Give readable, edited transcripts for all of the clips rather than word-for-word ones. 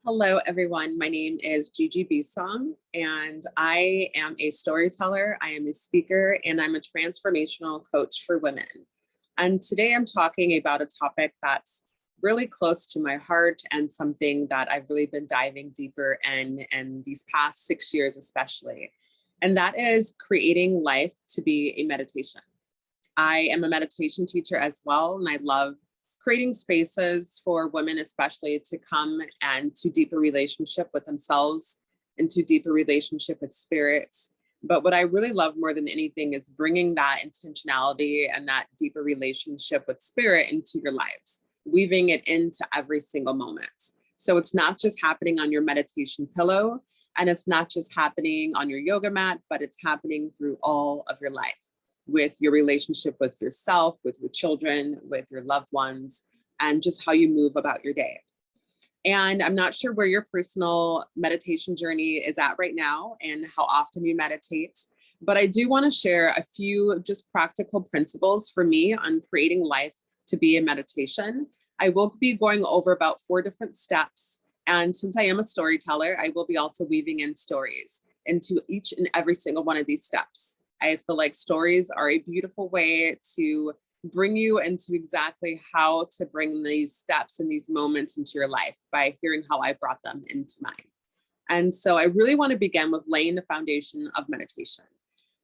Hello, everyone. My name is Gigi Bisong, and I am a storyteller, I am a speaker, and I'm a transformational coach for women. And today I'm talking about a topic that's really close to my heart and something that I've really been diving deeper in these past 6 years especially. And that is creating life to be a meditation. I am a meditation teacher as well, and I love creating spaces for women, especially to come and to deeper relationship with themselves, into deeper relationship with spirits. But what I really love more than anything is bringing that intentionality and that deeper relationship with spirit into your lives, weaving it into every single moment. So it's not just happening on your meditation pillow, and it's not just happening on your yoga mat, but it's happening through all of your life, with your relationship with yourself, with your children, with your loved ones, and just how you move about your day. And I'm not sure where your personal meditation journey is at right now and how often you meditate, but I do want to share a few just practical principles for me on creating life to be a meditation. I will be going over about 4 different steps. And since I am a storyteller, I will be also weaving in stories into each and every single one of these steps. I feel like stories are a beautiful way to bring you into exactly how to bring these steps and these moments into your life by hearing how I brought them into mine. And so I really want to begin with laying the foundation of meditation.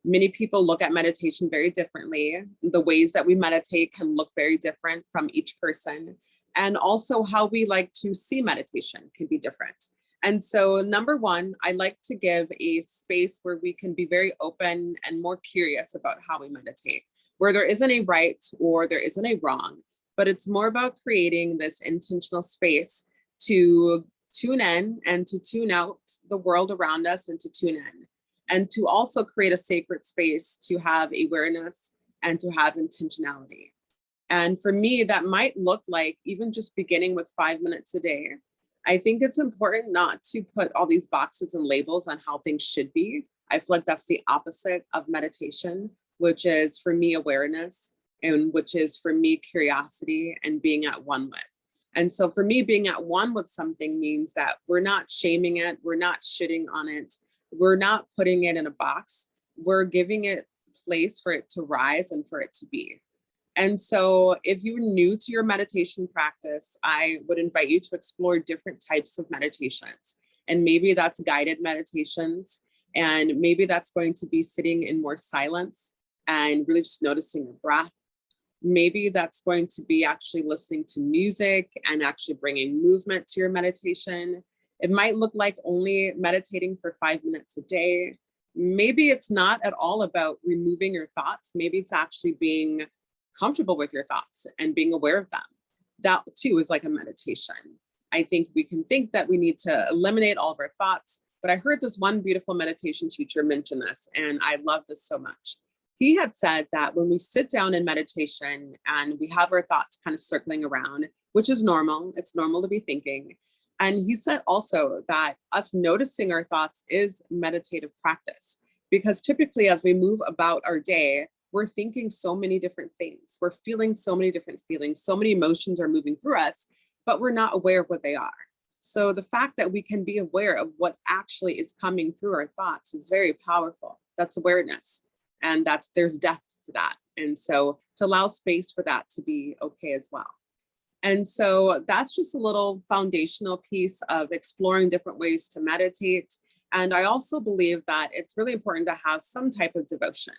Many people look at meditation very differently. The ways that we meditate can look very different from each person. And also how we like to see meditation can be different. And so number one, I like to give a space where we can be very open and more curious about how we meditate, where there isn't a right or there isn't a wrong, but it's more about creating this intentional space to tune in and to tune out the world around us and to tune in, and to also create a sacred space to have awareness and to have intentionality. And for me, that might look like even just beginning with 5 minutes a day. I think it's important not to put all these boxes and labels on how things should be. I feel like that's the opposite of meditation, which is for me awareness, and which is for me curiosity and being at one with. And so for me, being at one with something means that we're not shaming it, we're not shitting on it, we're not putting it in a box, we're giving it place for it to rise and for it to be. And so if you're new to your meditation practice, I would invite you to explore different types of meditations. And maybe that's guided meditations, and maybe that's going to be sitting in more silence and really just noticing your breath. Maybe that's going to be actually listening to music and actually bringing movement to your meditation. It might look like only meditating for 5 minutes a day. Maybe it's not at all about removing your thoughts. Maybe it's actually being comfortable with your thoughts and being aware of them. That too is like a meditation. I think we can think that we need to eliminate all of our thoughts, but I heard this one beautiful meditation teacher mention this, and I love this so much. He had said that when we sit down in meditation and we have our thoughts kind of circling around, which is normal, it's normal to be thinking. And he said also that us noticing our thoughts is meditative practice, because typically as we move about our day, we're thinking so many different things. We're feeling so many different feelings. So many emotions are moving through us, but we're not aware of what they are. So the fact that we can be aware of what actually is coming through our thoughts is very powerful. That's awareness. And there's depth to that. And so to allow space for that to be okay as well. And so that's just a little foundational piece of exploring different ways to meditate. And I also believe that it's really important to have some type of devotion.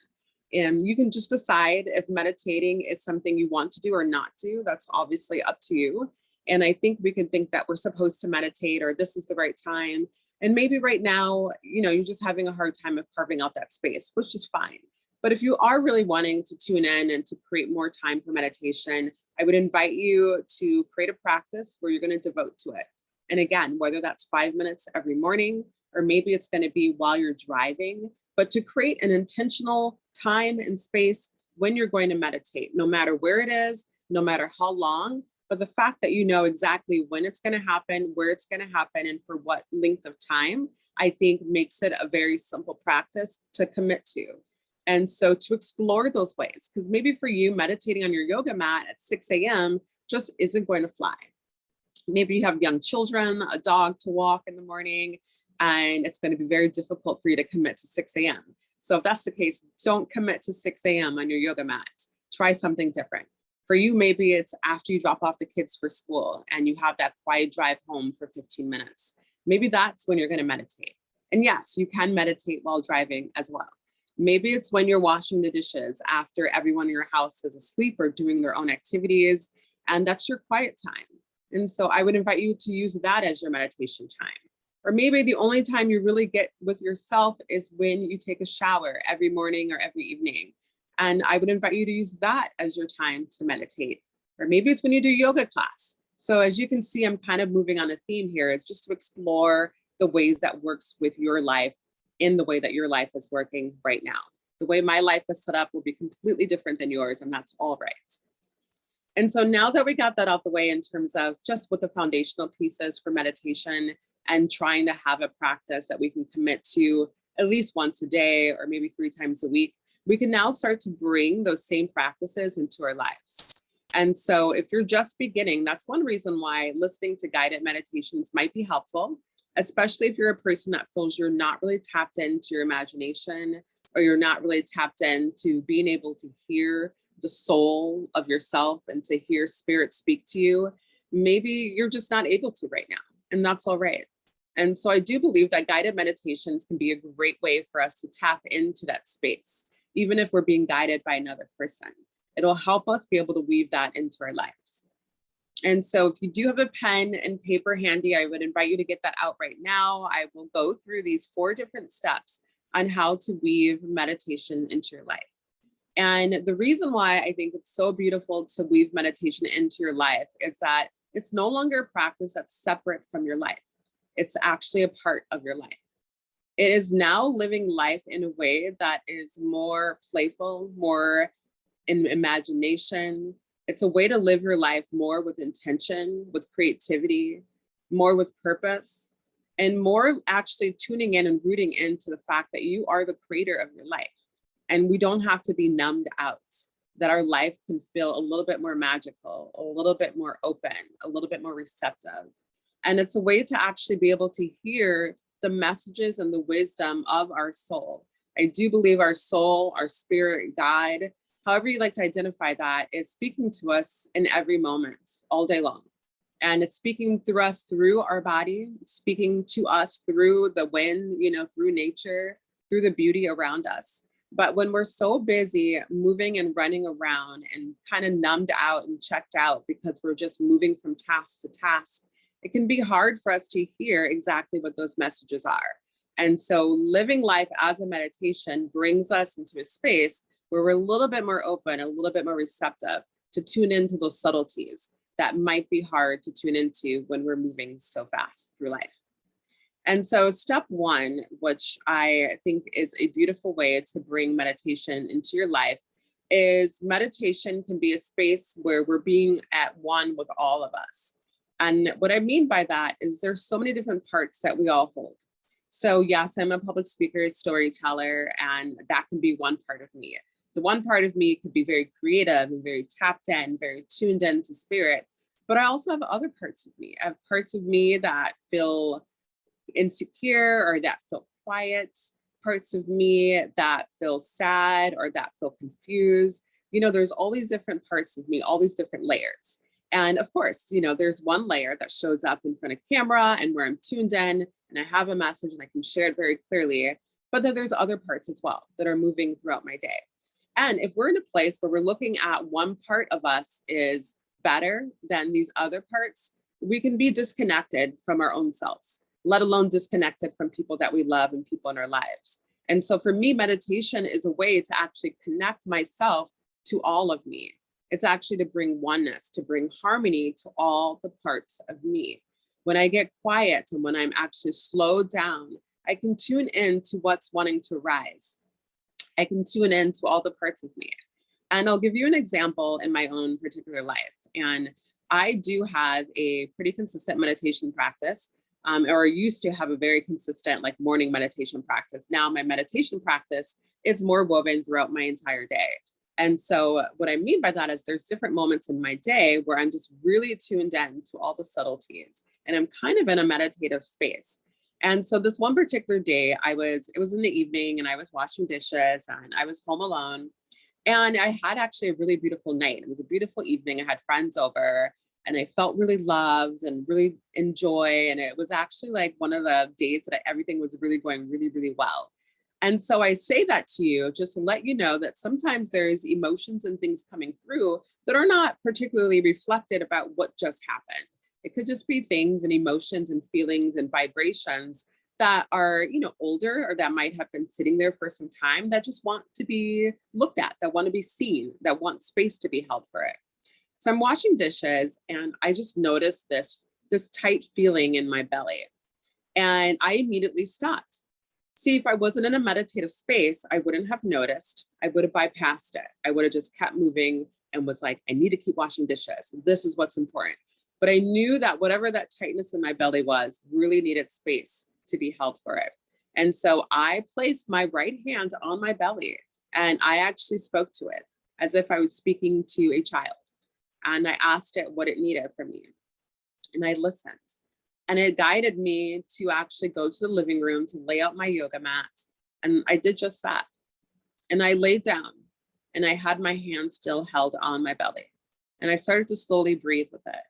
And you can just decide if meditating is something you want to do or not do. That's obviously up to you. And I think we can think that we're supposed to meditate, or this is the right time. And maybe right now, you're just having a hard time of carving out that space, which is fine. But if you are really wanting to tune in and to create more time for meditation, I would invite you to create a practice where you're going to devote to it. And again, whether that's 5 minutes every morning, or maybe it's going to be while you're driving, but to create an intentional time and space when you're going to meditate, no matter where it is, no matter how long, but the fact that you know exactly when it's going to happen, where it's going to happen, and for what length of time, I think makes it a very simple practice to commit to. And so to explore those ways, because maybe for you, meditating on your yoga mat at 6 a.m. just isn't going to fly. Maybe you have young children, a dog to walk in the morning, and it's going to be very difficult for you to commit to 6 a.m. So if that's the case, don't commit to 6 a.m. on your yoga mat. Try something different. For you, maybe it's after you drop off the kids for school and you have that quiet drive home for 15 minutes. Maybe that's when you're going to meditate. And yes, you can meditate while driving as well. Maybe it's when you're washing the dishes after everyone in your house is asleep or doing their own activities, and that's your quiet time. And so I would invite you to use that as your meditation time. Or maybe the only time you really get with yourself is when you take a shower every morning or every evening. And I would invite you to use that as your time to meditate. Or maybe it's when you do yoga class. So as you can see, I'm kind of moving on a theme here. It's just to explore the ways that works with your life in the way that your life is working right now. The way my life is set up will be completely different than yours, and that's all right. And so now that we got that out the way in terms of just what the foundational piece is for meditation and trying to have a practice that we can commit to at least once a day or maybe 3 times a week, we can now start to bring those same practices into our lives. And so if you're just beginning, that's one reason why listening to guided meditations might be helpful, especially if you're a person that feels you're not really tapped into your imagination, or you're not really tapped into being able to hear the soul of yourself and to hear spirit speak to you. Maybe you're just not able to right now, and that's all right. And so I do believe that guided meditations can be a great way for us to tap into that space, even if we're being guided by another person. It'll help us be able to weave that into our lives. And so if you do have a pen and paper handy, I would invite you to get that out right now. I will go through these 4 different steps on how to weave meditation into your life. And the reason why I think it's so beautiful to weave meditation into your life is that it's no longer a practice that's separate from your life. It's actually a part of your life. It is now living life in a way that is more playful, more in imagination. It's a way to live your life more with intention, with creativity, more with purpose, and more actually tuning in and rooting into the fact that you are the creator of your life. And we don't have to be numbed out, that our life can feel a little bit more magical, a little bit more open, a little bit more receptive. And it's a way to actually be able to hear the messages and the wisdom of our soul. I do believe our soul, our spirit guide, however you like to identify that, is speaking to us in every moment, all day long. And it's speaking through us through our body, it's speaking to us through the wind, through nature, through the beauty around us. But when we're so busy moving and running around and kind of numbed out and checked out because we're just moving from task to task, it can be hard for us to hear exactly what those messages are. And so living life as a meditation brings us into a space where we're a little bit more open, a little bit more receptive to tune into those subtleties that might be hard to tune into when we're moving so fast through life. And so step 1, which I think is a beautiful way to bring meditation into your life, is meditation can be a space where we're being at one with all of us. And what I mean by that is there's so many different parts that we all hold. So yes, I'm a public speaker, storyteller, and that can be one part of me. The one part of me could be very creative and very tapped in, very tuned into spirit, but I also have other parts of me. I have parts of me that feel insecure or that feel quiet, parts of me that feel sad or that feel confused. There's all these different parts of me, all these different layers. And of course, there's one layer that shows up in front of camera and where I'm tuned in and I have a message and I can share it very clearly. But then there's other parts as well that are moving throughout my day. And if we're in a place where we're looking at one part of us is better than these other parts, we can be disconnected from our own selves, let alone disconnected from people that we love and people in our lives. And so for me, meditation is a way to actually connect myself to all of me. It's actually to bring oneness, to bring harmony to all the parts of me. When I get quiet and when I'm actually slowed down, I can tune in to what's wanting to rise. I can tune in to all the parts of me. And I'll give you an example in my own particular life. And I do have a pretty consistent meditation practice, or used to have a very consistent morning meditation practice. Now my meditation practice is more woven throughout my entire day. And so what I mean by that is there's different moments in my day where I'm just really tuned in to all the subtleties and I'm kind of in a meditative space. And so this one particular day it was in the evening and I was washing dishes and I was home alone. And I had actually a really beautiful night. It was a beautiful evening. I had friends over and I felt really loved and really enjoy. And it was actually like one of the days that everything was really going really, really well. And so I say that to you just to let you know that sometimes there's emotions and things coming through that are not particularly reflected about what just happened. It could just be things and emotions and feelings and vibrations that are, older or that might have been sitting there for some time that just want to be looked at, that want to be seen, that want space to be held for it. So I'm washing dishes and I just noticed this tight feeling in my belly. And I immediately stopped. See, if I wasn't in a meditative space, I wouldn't have noticed. I would have bypassed it. I would have just kept moving and was like, I need to keep washing dishes. This is what's important. But I knew that whatever that tightness in my belly was really needed space to be held for it. And so I placed my right hand on my belly and I actually spoke to it as if I was speaking to a child. And I asked it what it needed from me. And I listened. And it guided me to actually go to the living room to lay out my yoga mat. And I did just that. And I laid down and I had my hand still held on my belly. And I started to slowly breathe with it.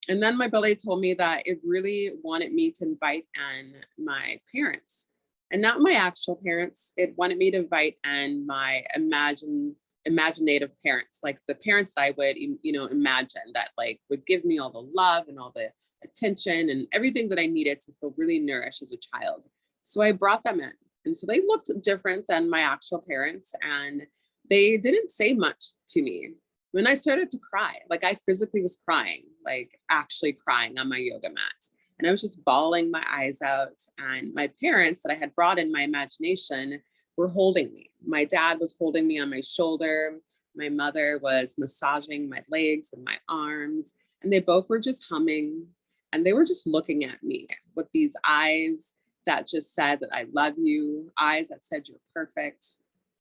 And then my belly told me that it really wanted me to invite in my parents and not my actual parents. It wanted me to invite in my imaginative parents, like the parents that I would, imagine that like would give me all the love and all the attention and everything that I needed to feel really nourished as a child. So I brought them in. And so they looked different than my actual parents and they didn't say much to me. When I started to cry, like I physically was crying, like actually crying on my yoga mat. And I was just bawling my eyes out. And my parents that I had brought in my imagination were holding me. My dad was holding me on my shoulder. My mother was massaging my legs and my arms. And they both were just humming. And they were just looking at me with these eyes that just said that I love you, eyes that said you're perfect.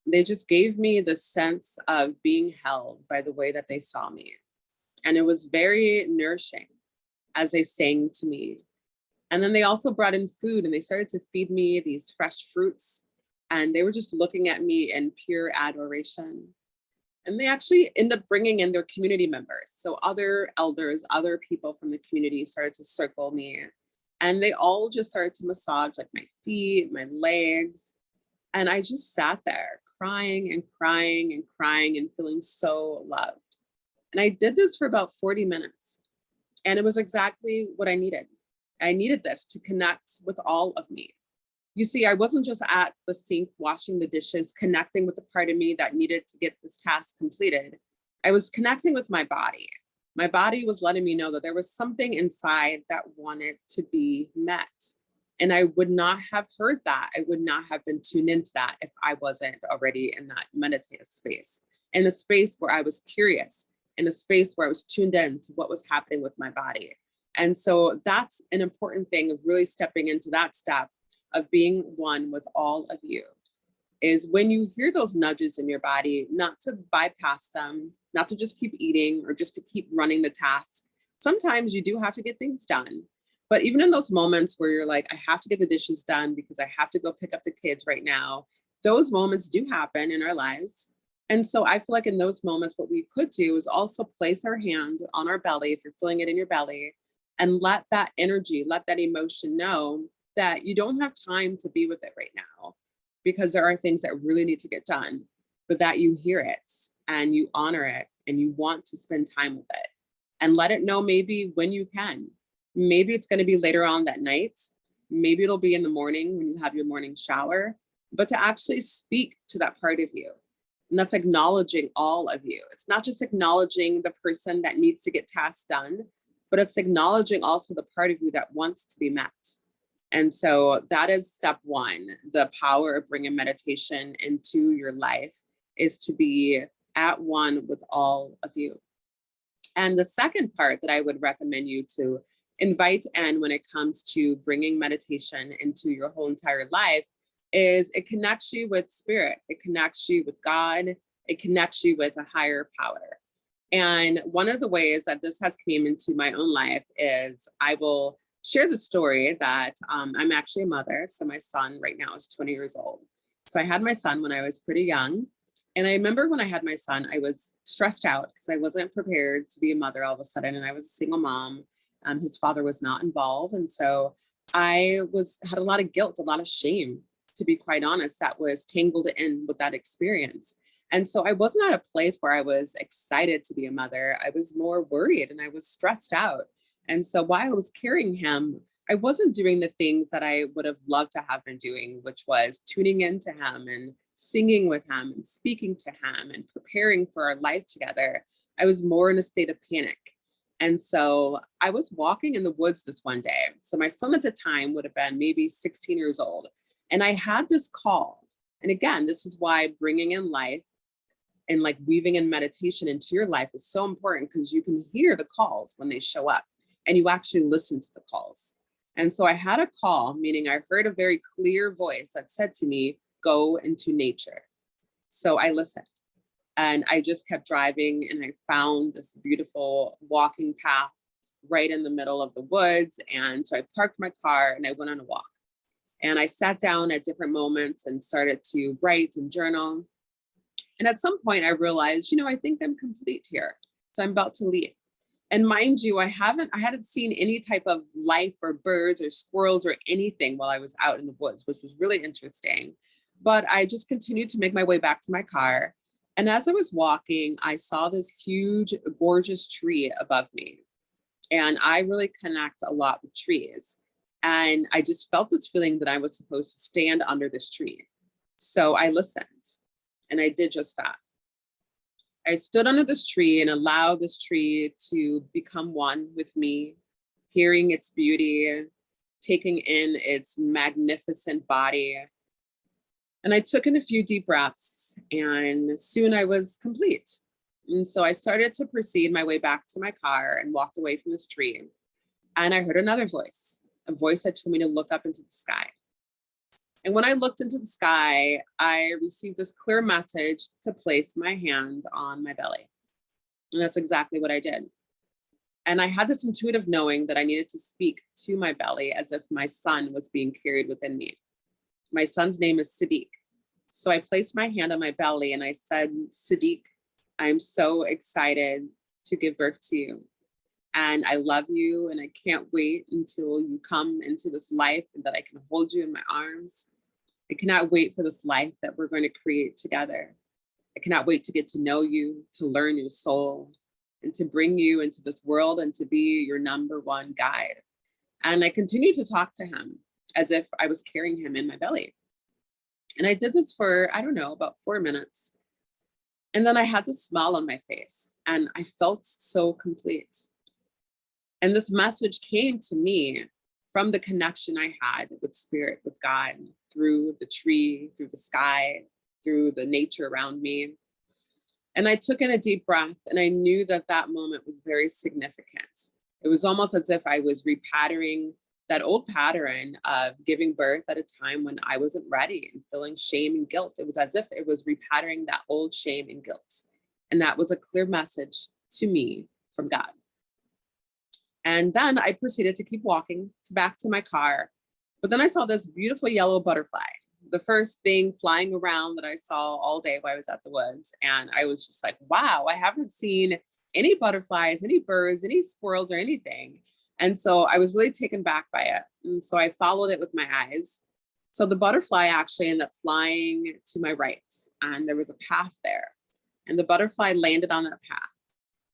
They just gave me the sense of being held by the way that they saw me. And it was very nourishing as they sang to me. And then they also brought in food and they started to feed me these fresh fruits. And they were just looking at me in pure adoration. And they actually end up bringing in their community members. So other elders, other people from the community started to circle me. And they all just started to massage like my feet, my legs. And I just sat there crying and crying and crying and feeling so loved. And I did this for about 40 minutes. And it was exactly what I needed. I needed this to connect with all of me. You see, I wasn't just at the sink washing the dishes, connecting with the part of me that needed to get this task completed. I was connecting with my body. My body was letting me know that there was something inside that wanted to be met. And I would not have heard that. I would not have been tuned into that if I wasn't already in that meditative space, in a space where I was curious, in a space where I was tuned in to what was happening with my body. And so that's an important thing of really stepping into that step of being one with all of you, is when you hear those nudges in your body, not to bypass them, not to just keep eating or just to keep running the task. Sometimes you do have to get things done. But even in those moments where you're like, I have to get the dishes done because I have to go pick up the kids right now, those moments do happen in our lives. And so I feel like in those moments, what we could do is also place our hand on our belly, if you're feeling it in your belly, and let that energy, let that emotion know that you don't have time to be with it right now because there are things that really need to get done, but that you hear it and you honor it and you want to spend time with it and let it know maybe when you can. Maybe it's going to be later on that night. Maybe it'll be in the morning when you have your morning shower, but to actually speak to that part of you. And that's acknowledging all of you. It's not just acknowledging the person that needs to get tasks done, but it's acknowledging also the part of you that wants to be met. And so that is step one. The power of bringing meditation into your life is to be at one with all of you. And the second part that I would recommend you to invite in when it comes to bringing meditation into your whole entire life is it connects you with spirit. It connects you with God. It connects you with a higher power. And one of the ways that this has came into my own life is I will share the story that I'm actually a mother. So my son right now is 20 years old. So I had my son when I was pretty young. And I remember when I had my son, I was stressed out because I wasn't prepared to be a mother all of a sudden. And I was a single mom. His father was not involved. And so I had a lot of guilt, a lot of shame, to be quite honest, that was tangled in with that experience. And so I wasn't at a place where I was excited to be a mother. I was more worried and I was stressed out. And so while I was carrying him, I wasn't doing the things that I would have loved to have been doing, which was tuning into him and singing with him and speaking to him and preparing for our life together. I was more in a state of panic. And so I was walking in the woods this one day. So my son at the time would have been maybe 16 years old. And I had this call. And again, this is why bringing in life and like weaving in meditation into your life is so important, because you can hear the calls when they show up and you actually listen to the calls. And so I had a call, meaning I heard a very clear voice that said to me, go into nature. So I listened and I just kept driving and I found this beautiful walking path right in the middle of the woods. And so I parked my car and I went on a walk. And I sat down at different moments and started to write and journal. And at some point I realized, I think I'm complete here. So I'm about to leave. And mind you, I hadn't seen any type of life or birds or squirrels or anything while I was out in the woods, which was really interesting. But I just continued to make my way back to my car. And as I was walking, I saw this huge, gorgeous tree above me. And I really connect a lot with trees. And I just felt this feeling that I was supposed to stand under this tree. So I listened and I did just that. I stood under this tree and allowed this tree to become one with me, hearing its beauty, taking in its magnificent body. And I took in a few deep breaths and soon I was complete. And so I started to proceed my way back to my car and walked away from this tree. And I heard another voice, a voice that told me to look up into the sky. And when I looked into the sky, I received this clear message to place my hand on my belly. And that's exactly what I did. And I had this intuitive knowing that I needed to speak to my belly as if my son was being carried within me. My son's name is Sadiq. So I placed my hand on my belly and I said, Sadiq, I'm so excited to give birth to you. And I love you and I can't wait until you come into this life and that I can hold you in my arms. I cannot wait for this life that we're going to create together. I cannot wait to get to know you, to learn your soul, and to bring you into this world and to be your number one guide. And I continued to talk to him as if I was carrying him in my belly. And I did this for, about 4 minutes. And then I had this smile on my face and I felt so complete. And this message came to me from the connection I had with spirit, with God, through the tree, through the sky, through the nature around me. And I took in a deep breath and I knew that that moment was very significant. It was almost as if I was repattering that old pattern of giving birth at a time when I wasn't ready and feeling shame and guilt. It was as if it was repattering that old shame and guilt. And that was a clear message to me from God. And then I proceeded to keep walking back to my car. But then I saw this beautiful yellow butterfly, the first thing flying around that I saw all day while I was at the woods. And I was just like, wow, I haven't seen any butterflies, any birds, any squirrels or anything. And so I was really taken back by it. And so I followed it with my eyes. So the butterfly actually ended up flying to my right and there was a path there. And the butterfly landed on that path.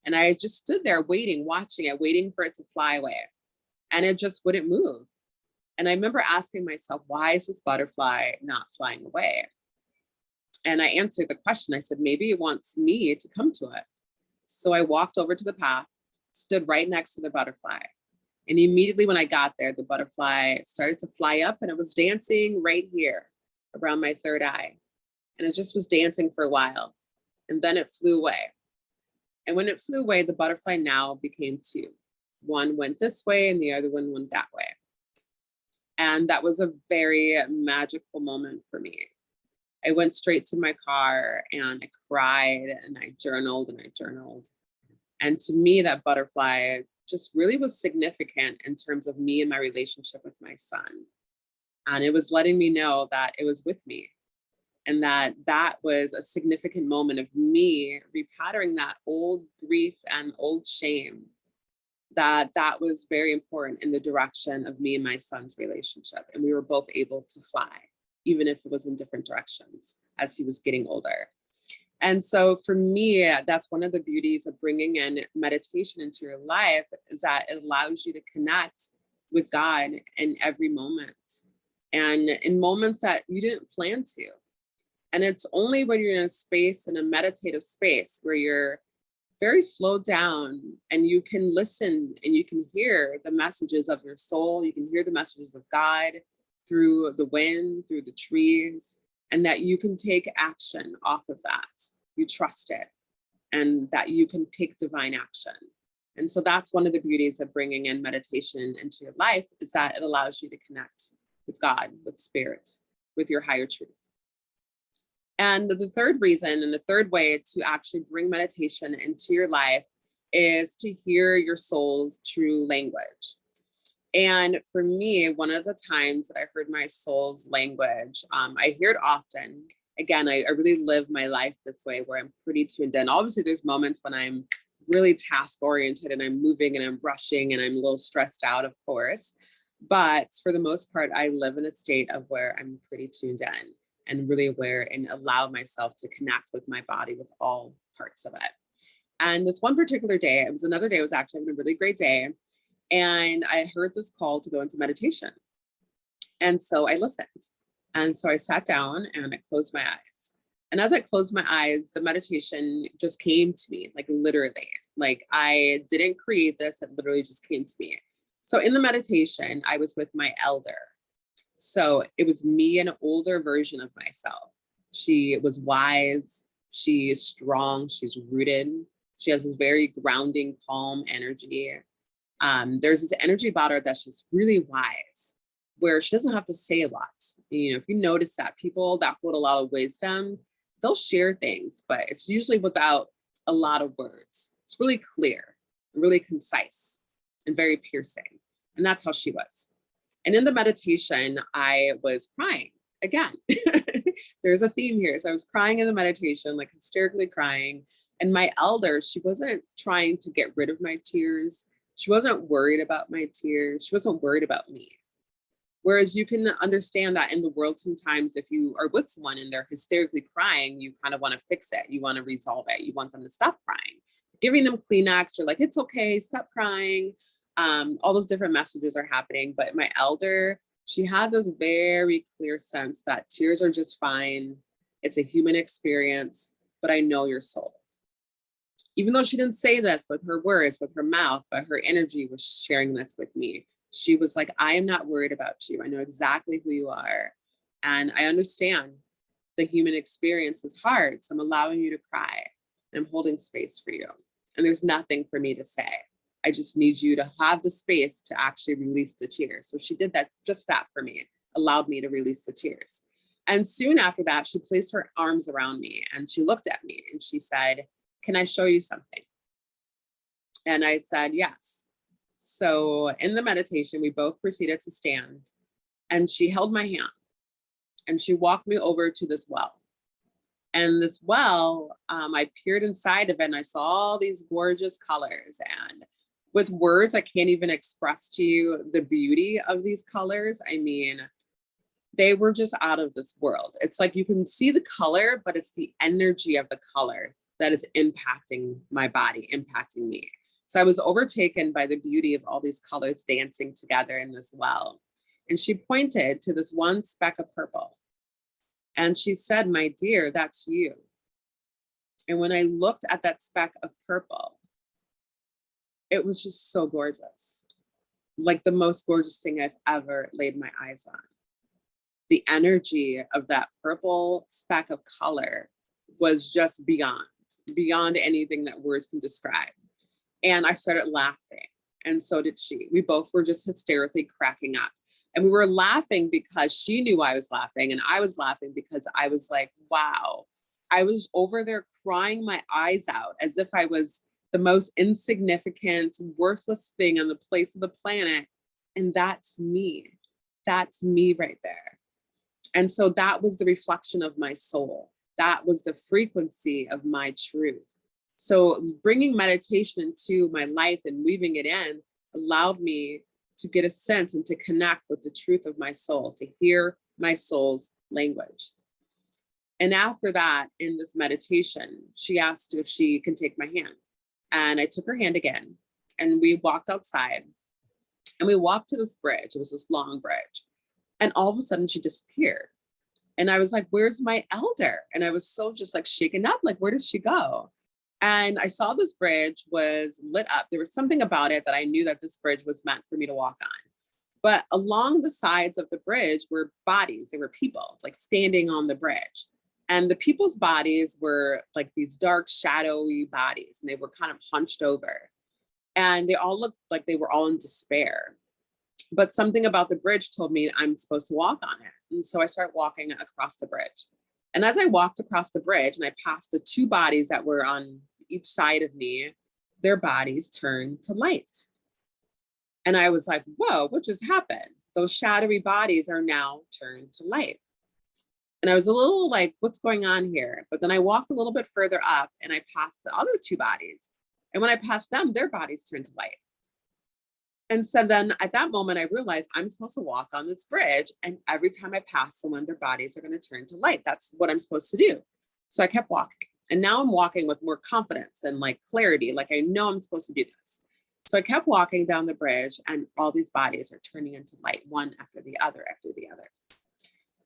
And I just stood there waiting, watching it, waiting for it to fly away. And it just wouldn't move. And I remember asking myself, why is this butterfly not flying away? And I answered the question. I said, maybe it wants me to come to it. So I walked over to the path, stood right next to the butterfly. And immediately when I got there, the butterfly started to fly up and it was dancing right here around my third eye. And it just was dancing for a while. And then it flew away. And when it flew away, the butterfly now became two. One went this way and the other one went that way. And that was a very magical moment for me. I went straight to my car and I cried and I journaled and I journaled. And to me, that butterfly just really was significant in terms of me and my relationship with my son. And it was letting me know that it was with me, and that that was a significant moment of me repattering that old grief and old shame, that that was very important in the direction of me and my son's relationship. And we were both able to fly, even if it was in different directions as he was getting older. And so for me, that's one of the beauties of bringing in meditation into your life, is that it allows you to connect with God in every moment, and in moments that you didn't plan to. And it's only when you're in a space, in a meditative space, where you're very slowed down and you can listen and you can hear the messages of your soul, you can hear the messages of God through the wind, through the trees, and that you can take action off of that. You trust it, and that you can take divine action. And so that's one of the beauties of bringing in meditation into your life, is that it allows you to connect with God, with spirit, with your higher truth. And the third reason, and the third way to actually bring meditation into your life, is to hear your soul's true language. And for me, one of the times that I heard my soul's language, I hear it often. Again, I really live my life this way, where I'm pretty tuned in. Obviously, there's moments when I'm really task oriented and I'm moving and I'm rushing and I'm a little stressed out, of course. But for the most part, I live in a state of where I'm pretty tuned in and really aware, and allow myself to connect with my body, with all parts of it. And this one particular day, it was another day, I was actually having a really great day. And I heard this call to go into meditation. And so I listened. And so I sat down and I closed my eyes. And as I closed my eyes, the meditation just came to me, like literally. Like I didn't create this, it literally just came to me. So in the meditation, I was with my elder. So it was me, an older version of myself. She was wise, she is strong, she's rooted. She has this very grounding, calm energy. There's this energy about her that's just really wise, where she doesn't have to say a lot. You know, if you notice that people that hold a lot of wisdom, they'll share things, but it's usually without a lot of words. It's really clear, really concise, and very piercing. And that's how she was. And in the meditation, I was crying again. There's a theme here. So I was crying in the meditation, like hysterically crying. And my elder, she wasn't trying to get rid of my tears. She wasn't worried about my tears. She wasn't worried about me. Whereas you can understand that in the world, sometimes if you are with someone and they're hysterically crying, you kind of want to fix it. You want to resolve it. You want them to stop crying. Giving them Kleenex, you're like, it's okay, stop crying. All those different messages are happening. But my elder, she had this very clear sense that tears are just fine. It's a human experience, but I know your soul. Even though she didn't say this with her words, with her mouth, but her energy was sharing this with me. She was like, I am not worried about you. I know exactly who you are. And I understand the human experience is hard. So I'm allowing you to cry, and I'm holding space for you. And there's nothing for me to say. I just need you to have the space to actually release the tears. So she did that, just that for me, allowed me to release the tears. And soon after that, she placed her arms around me and she looked at me and she said, can I show you something? And I said, yes. So in the meditation, we both proceeded to stand, and she held my hand and she walked me over to this well. And this well, I peered inside of it and I saw all these gorgeous colors. And with words, I can't even express to you the beauty of these colors. I mean, they were just out of this world. It's like you can see the color, but it's the energy of the color that is impacting my body, impacting me. So I was overtaken by the beauty of all these colors dancing together in this well. And she pointed to this one speck of purple. And she said, my dear, that's you. And when I looked at that speck of purple, it was just so gorgeous. Like the most gorgeous thing I've ever laid my eyes on. The energy of that purple speck of color was just beyond anything that words can describe. And I started laughing, and so did she. We both were just hysterically cracking up. And we were laughing because she knew I was laughing, and I was laughing because I was like, wow, I was over there crying my eyes out as if I was the most insignificant, worthless thing on the place of the planet. And that's me. That's me right there. And so that was the reflection of my soul. That was the frequency of my truth. So bringing meditation into my life and weaving it in allowed me to get a sense and to connect with the truth of my soul, to hear my soul's language. And after that, in this meditation, she asked if she can take my hand. And I took her hand again, and we walked outside, and we walked to this bridge. It was this long bridge. And all of a sudden she disappeared. And I was like, where's my elder? And I was so just like shaken up, like, where did she go? And I saw this bridge was lit up. There was something about it that I knew that this bridge was meant for me to walk on. But along the sides of the bridge were bodies. They were people like standing on the bridge. And the people's bodies were like these dark, shadowy bodies, and they were kind of hunched over. And they all looked like they were all in despair. But something about the bridge told me I'm supposed to walk on it. And so I started walking across the bridge. And as I walked across the bridge and I passed the two bodies that were on each side of me, their bodies turned to light. And I was like, whoa, what just happened? Those shadowy bodies are now turned to light. And I was a little like, what's going on here? But then I walked a little bit further up and I passed the other two bodies. And when I passed them, their bodies turned to light. And so then at that moment, I realized I'm supposed to walk on this bridge. And every time I pass someone, their bodies are going to turn to light. That's what I'm supposed to do. So I kept walking. And now I'm walking with more confidence and like clarity. Like I know I'm supposed to do this. So I kept walking down the bridge, and all these bodies are turning into light, one after the other, after the other.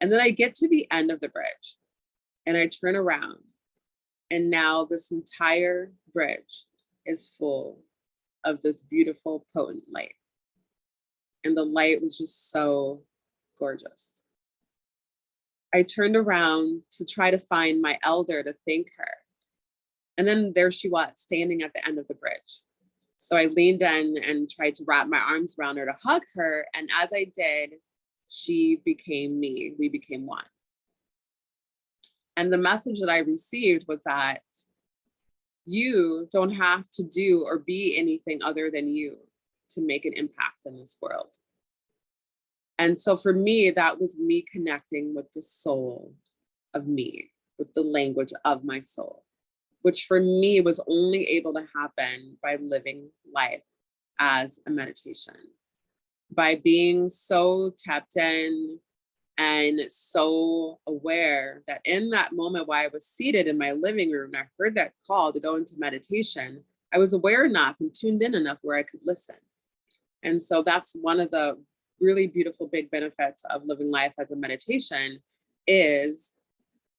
And then I get to the end of the bridge and I turn around. And now this entire bridge is full of this beautiful, potent light. And the light was just so gorgeous. I turned around to try to find my elder to thank her. And then there she was, standing at the end of the bridge. So I leaned in and tried to wrap my arms around her to hug her. And as I did, she became me. We became one. And the message that I received was that you don't have to do or be anything other than you to make an impact in this world. And so for me, that was me connecting with the soul of me, with the language of my soul, which for me was only able to happen by living life as a meditation, by being so tapped in and so aware that in that moment while I was seated in my living room and I heard that call to go into meditation, I was aware enough and tuned in enough where I could listen. And so that's one of the really beautiful big benefits of living life as a meditation, is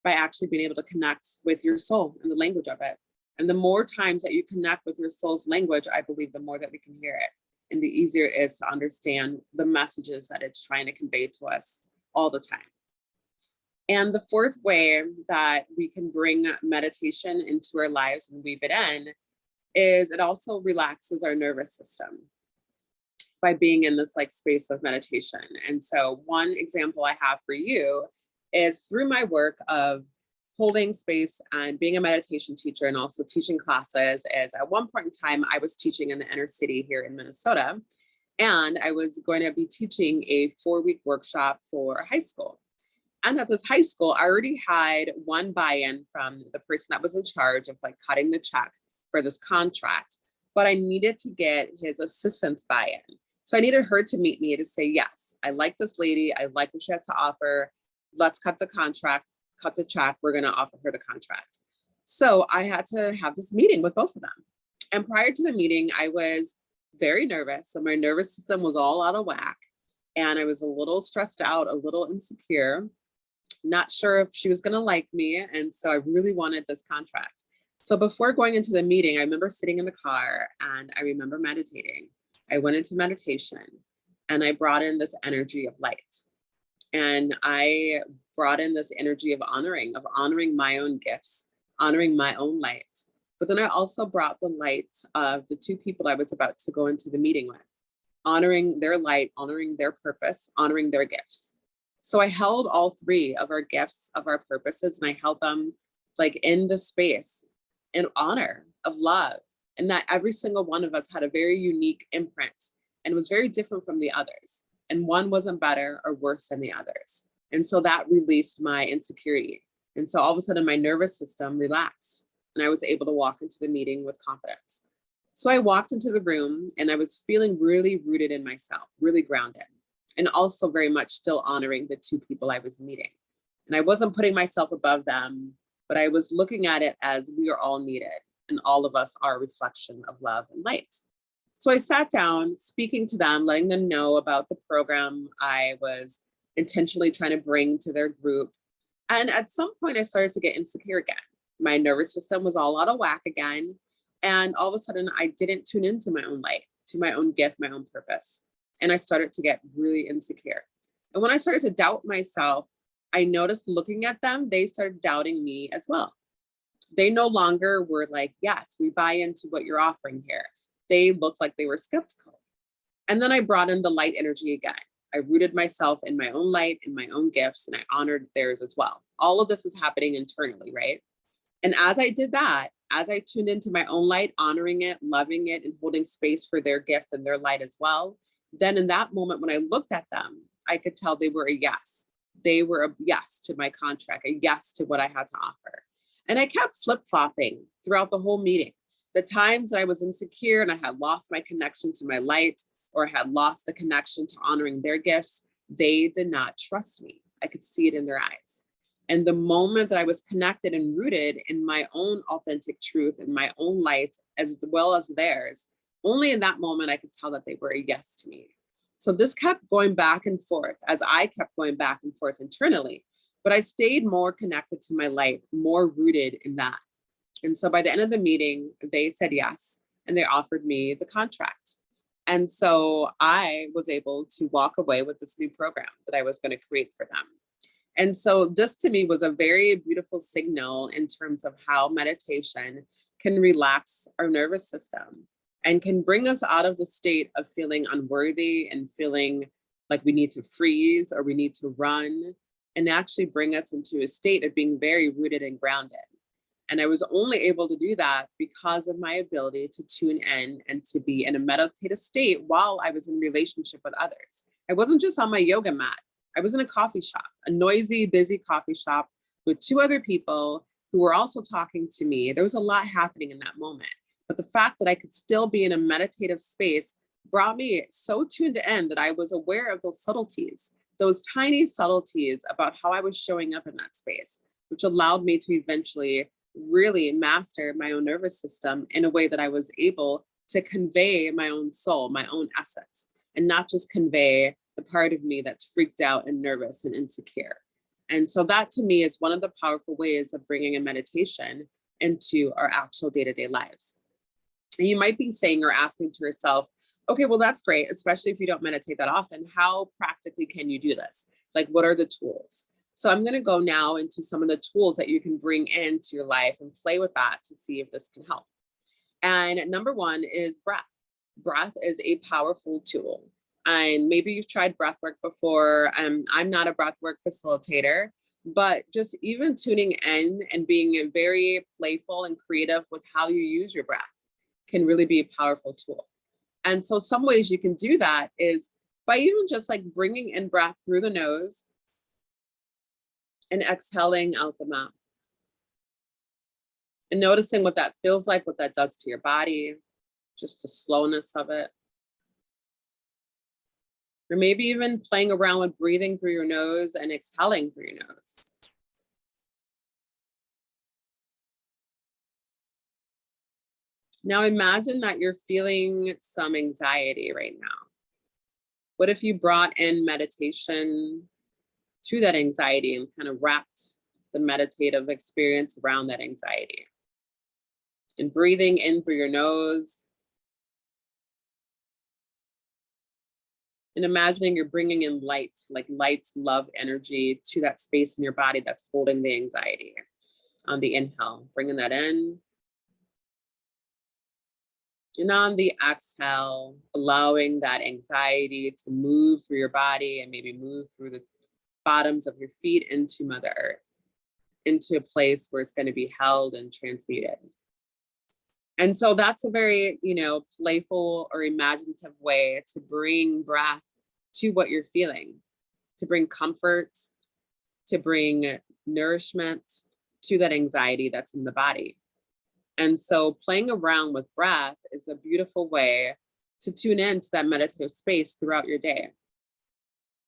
by actually being able to connect with your soul and the language of it. And the more times that you connect with your soul's language, I believe the more that we can hear it, and the easier it is to understand the messages that it's trying to convey to us all the time. And the fourth way that we can bring meditation into our lives and weave it in is it also relaxes our nervous system by being in this like space of meditation. And so one example I have for you is through my work of holding space and being a meditation teacher and also teaching classes, is at one point in time, I was teaching in the inner city here in Minnesota. And I was going to be teaching a 4-week workshop for a high school. And at this high school, I already had one buy-in from the person that was in charge of like cutting the check for this contract, but I needed to get his assistant's buy-in. So I needed her to meet me to say, yes, I like this lady. I like what she has to offer. Let's cut the contract, cut the check. We're going to offer her the contract. So I had to have this meeting with both of them. And prior to the meeting, I was very nervous. So my nervous system was all out of whack. And I was a little stressed out, a little insecure, not sure if she was going to like me. And so I really wanted this contract. So before going into the meeting, I remember sitting in the car and I remember meditating. I went into meditation and I brought in this energy of light. And I brought in this energy of honoring my own gifts, honoring my own light. But then I also brought the light of the two people I was about to go into the meeting with. honoring their light, honoring their purpose, honoring their gifts. So I held all three of our gifts, of our purposes, and I held them like in the space in honor of love. And that every single one of us had a very unique imprint and was very different from the others. And one wasn't better or worse than the others. And so that released my insecurity. And so all of a sudden my nervous system relaxed and I was able to walk into the meeting with confidence. So I walked into the room and I was feeling really rooted in myself, really grounded, and also very much still honoring the two people I was meeting. And I wasn't putting myself above them, but I was looking at it as we are all needed and all of us are a reflection of love and light. So I sat down speaking to them, letting them know about the program I was intentionally trying to bring to their group. And at some point I started to get insecure again. My nervous system was all out of whack again. And all of a sudden I didn't tune into my own light, to my own gift, my own purpose. And I started to get really insecure. And when I started to doubt myself, I noticed looking at them, they started doubting me as well. They no longer were like, yes, we buy into what you're offering here. They looked like they were skeptical. And then I brought in the light energy again. I rooted myself in my own light, in my own gifts, and I honored theirs as well. All of this is happening internally, right? And as I did that, as I tuned into my own light, honoring it, loving it, and holding space for their gift and their light as well, then in that moment, when I looked at them, I could tell they were a yes. They were a yes to my contract, a yes to what I had to offer. And I kept flip-flopping throughout the whole meeting. The times that I was insecure and I had lost my connection to my light, or I had lost the connection to honoring their gifts, they did not trust me. I could see it in their eyes. And the moment that I was connected and rooted in my own authentic truth and my own light, as well as theirs, only in that moment I could tell that they were a yes to me. So this kept going back and forth as I kept going back and forth internally, but I stayed more connected to my light, more rooted in that. And so by the end of the meeting, they said yes, and they offered me the contract. And so I was able to walk away with this new program that I was going to create for them. And so this to me was a very beautiful signal in terms of how meditation can relax our nervous system and can bring us out of the state of feeling unworthy and feeling like we need to freeze or we need to run, and actually bring us into a state of being very rooted and grounded. And I was only able to do that because of my ability to tune in and to be in a meditative state while I was in relationship with others. I wasn't just on my yoga mat. I was in a coffee shop, a noisy, busy coffee shop with two other people who were also talking to me. There was a lot happening in that moment. But the fact that I could still be in a meditative space brought me so tuned in that I was aware of those subtleties, those tiny subtleties about how I was showing up in that space, which allowed me to eventually really master my own nervous system in a way that I was able to convey my own soul, my own essence, and not just convey the part of me that's freaked out and nervous and insecure. And so that to me is one of the powerful ways of bringing a meditation into our actual day-to-day lives. And you might be saying or asking to yourself, okay, well, that's great, especially if you don't meditate that often. How practically can you do this? Like, what are the tools? So I'm going to go now into some of the tools that you can bring into your life and play with that to see if this can help. And number one is breath. Breath is a powerful tool. And maybe you've tried breath work before. I'm not a breath work facilitator, but just even tuning in and being very playful and creative with how you use your breath can really be a powerful tool. And so some ways you can do that is by even just like bringing in breath through the nose and exhaling out the mouth. And noticing what that feels like, what that does to your body, just the slowness of it. Or maybe even playing around with breathing through your nose and exhaling through your nose. Now imagine that you're feeling some anxiety right now. What if you brought in meditation to that anxiety and kind of wrapped the meditative experience around that anxiety? And breathing in through your nose. And imagining you're bringing in light, like light, love, energy to that space in your body that's holding the anxiety. On the inhale, bringing that in. And on the exhale, allowing that anxiety to move through your body and maybe move through the bottoms of your feet into Mother Earth, into a place where it's going to be held and transmuted. And so that's a very, playful or imaginative way to bring breath to what you're feeling, to bring comfort, to bring nourishment to that anxiety that's in the body. And so playing around with breath is a beautiful way to tune into that meditative space throughout your day.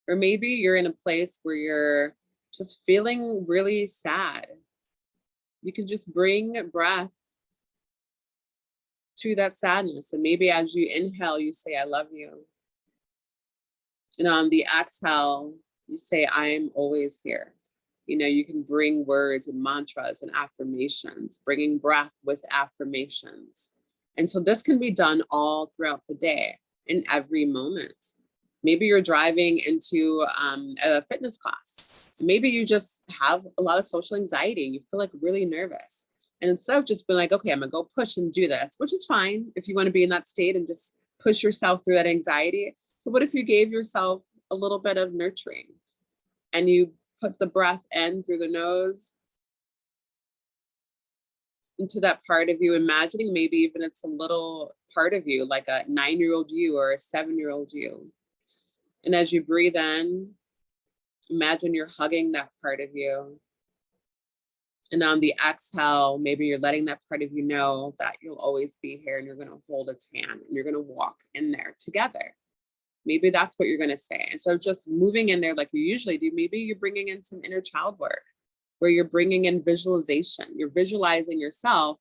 Or maybe you're in a place where you're just feeling really sad. You can just bring breath to that sadness. And maybe as you inhale, you say, I love you. And on the exhale, you say, I'm always here. You can bring words and mantras and affirmations, bringing breath with affirmations. And so this can be done all throughout the day, in every moment. Maybe you're driving into a fitness class. Maybe you just have a lot of social anxiety. You feel like really nervous. And instead of just being like, okay, I'm gonna go push and do this, which is fine if you want to be in that state and just push yourself through that anxiety. But what if you gave yourself a little bit of nurturing and you put the breath in through the nose into that part of you, imagining maybe even it's a little part of you, like a 9-year-old you or a 7-year-old you. And as you breathe in, imagine you're hugging that part of you. And on the exhale, maybe you're letting that part of you know that you'll always be here and you're going to hold its hand and you're going to walk in there together. Maybe that's what you're going to say. And so just moving in there like you usually do, maybe you're bringing in some inner child work where you're bringing in visualization. You're visualizing yourself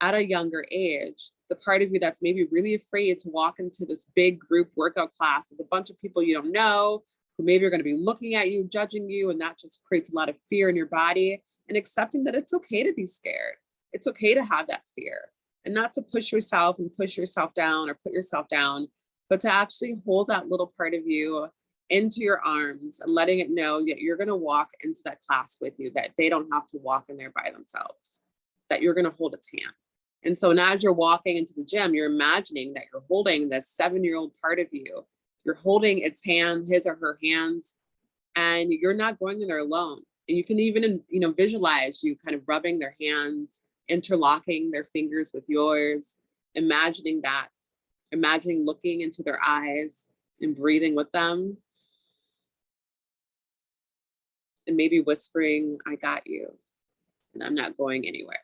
at a younger age, the part of you that's maybe really afraid to walk into this big group workout class with a bunch of people you don't know, who maybe are going to be looking at you, judging you, and that just creates a lot of fear in your body. And accepting that it's okay to be scared. It's okay to have that fear and not to push yourself and push yourself down or put yourself down, but to actually hold that little part of you into your arms and letting it know that you're going to walk into that class with you, that they don't have to walk in there by themselves, that you're going to hold its hand. And so now as you're walking into the gym, you're imagining that you're holding this 7-year-old part of you. You're holding its hand, his or her hands, and you're not going in there alone. And you can even, visualize you kind of rubbing their hands, interlocking their fingers with yours, imagining looking into their eyes and breathing with them. And maybe whispering, I got you, and I'm not going anywhere.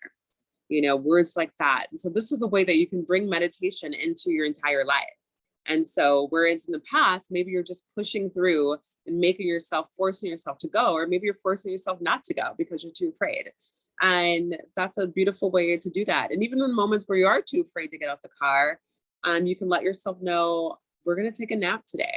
Words like that. And so this is a way that you can bring meditation into your entire life. And so whereas in the past, maybe you're just pushing through and forcing yourself to go, or maybe you're forcing yourself not to go because you're too afraid. And that's a beautiful way to do that. And even in the moments where you are too afraid to get out the car, you can let yourself know, we're going to take a nap today.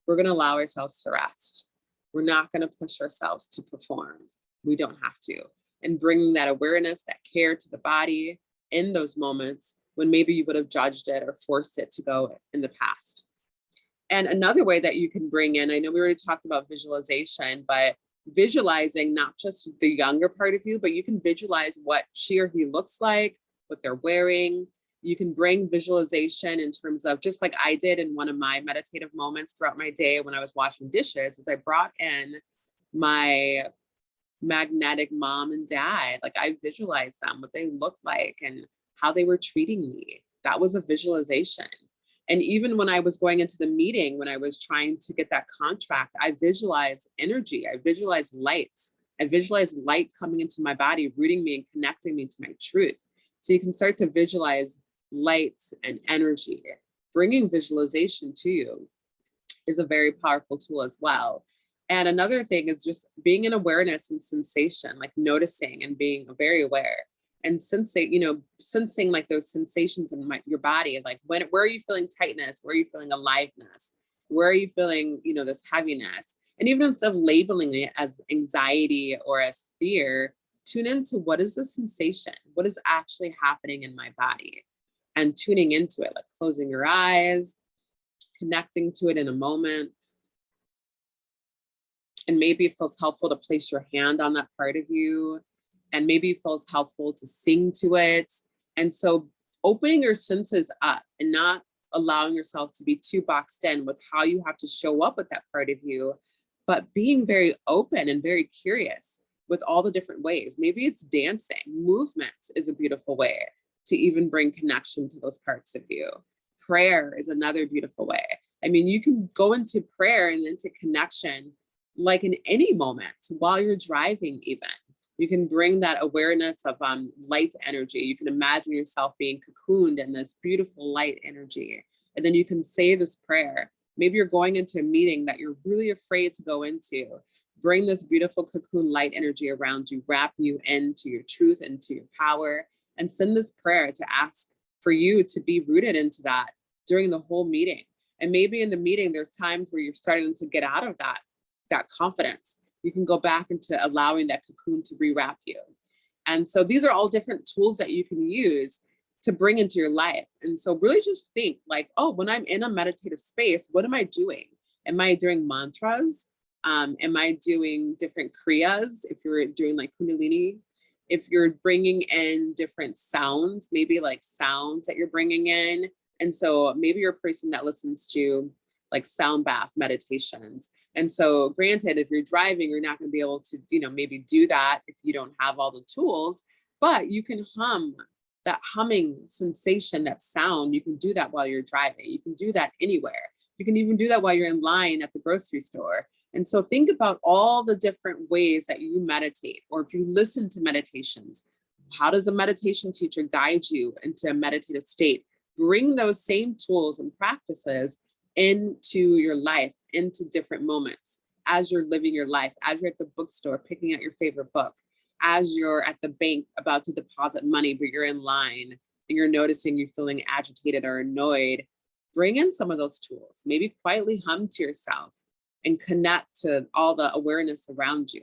We're going to allow ourselves to rest. We're not going to push ourselves to perform. We don't have to. And bringing that awareness, that care to the body in those moments when maybe you would have judged it or forced it to go in the past. And another way that you can bring in, I know we already talked about visualization, but visualizing not just the younger part of you, but you can visualize what she or he looks like, what they're wearing. You can bring visualization in terms of, just like I did in one of my meditative moments throughout my day when I was washing dishes, is I brought in my magnetic mom and dad. Like I visualized them, what they looked like and how they were treating me. That was a visualization. And even when I was going into the meeting, when I was trying to get that contract, I visualized energy. I visualized light. I visualized light coming into my body, rooting me and connecting me to my truth. So you can start to visualize light and energy. Bringing visualization to you is a very powerful tool as well. And another thing is just being in awareness and sensation, like noticing and being very aware. And sensing like those sensations in your body, like where are you feeling tightness? Where are you feeling aliveness? Where are you feeling, this heaviness? And even instead of labeling it as anxiety or as fear, tune into what is the sensation? What is actually happening in my body? And tuning into it, like closing your eyes, connecting to it in a moment. And maybe it feels helpful to place your hand on that part of you. And maybe it feels helpful to sing to it. And so opening your senses up and not allowing yourself to be too boxed in with how you have to show up with that part of you, but being very open and very curious with all the different ways. Maybe it's dancing. Movement is a beautiful way to even bring connection to those parts of you. Prayer is another beautiful way. I mean, you can go into prayer and into connection like in any moment while you're driving even. You can bring that awareness of light energy. You can imagine yourself being cocooned in this beautiful light energy. And then you can say this prayer. Maybe you're going into a meeting that you're really afraid to go into. Bring this beautiful cocoon light energy around you, wrap you into your truth, into your power, and send this prayer to ask for you to be rooted into that during the whole meeting. And maybe in the meeting, there's times where you're starting to get out of that confidence. You can go back into allowing that cocoon to rewrap you. And so these are all different tools that you can use to bring into your life. And so really just think like, oh, when I'm in a meditative space, what am I doing? Am I doing mantras? Am I doing different kriyas? If you're doing like Kundalini, if you're bringing in different sounds, maybe like sounds that you're bringing in. And so maybe you're a person that listens to like sound bath meditations. And so granted, if you're driving, you're not going to be able to, maybe do that if you don't have all the tools, but you can hum that humming sensation, that sound. You can do that while you're driving. You can do that anywhere. You can even do that while you're in line at the grocery store. And so think about all the different ways that you meditate, or if you listen to meditations, how does a meditation teacher guide you into a meditative state? Bring those same tools and practices into your life, into different moments as you're living your life, as you're at the bookstore picking out your favorite book, as you're at the bank about to deposit money, but you're in line and you're noticing you're feeling agitated or annoyed. Bring in some of those tools, maybe quietly hum to yourself and connect to all the awareness around you.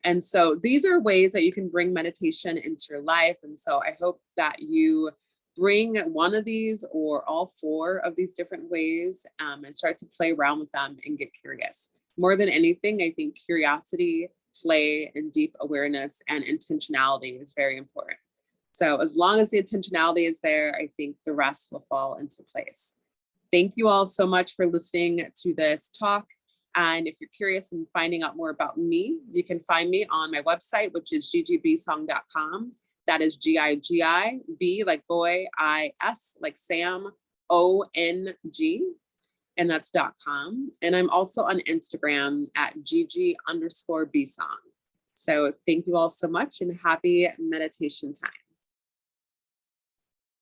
And so these are ways that you can bring meditation into your life. And so I hope that you bring one of these or all four of these different ways and start to play around with them and get curious. More than anything, I think curiosity, play, and deep awareness and intentionality is very important. So as long as the intentionality is there, I think the rest will fall into place. Thank you all so much for listening to this talk. And if you're curious and finding out more about me, you can find me on my website, which is gigibisong.com. That is Gigi, B like boy, I-S like Sam, O-N-G, and that's .com. And I'm also on Instagram at Gigi_Bisong. So thank you all so much and happy meditation time.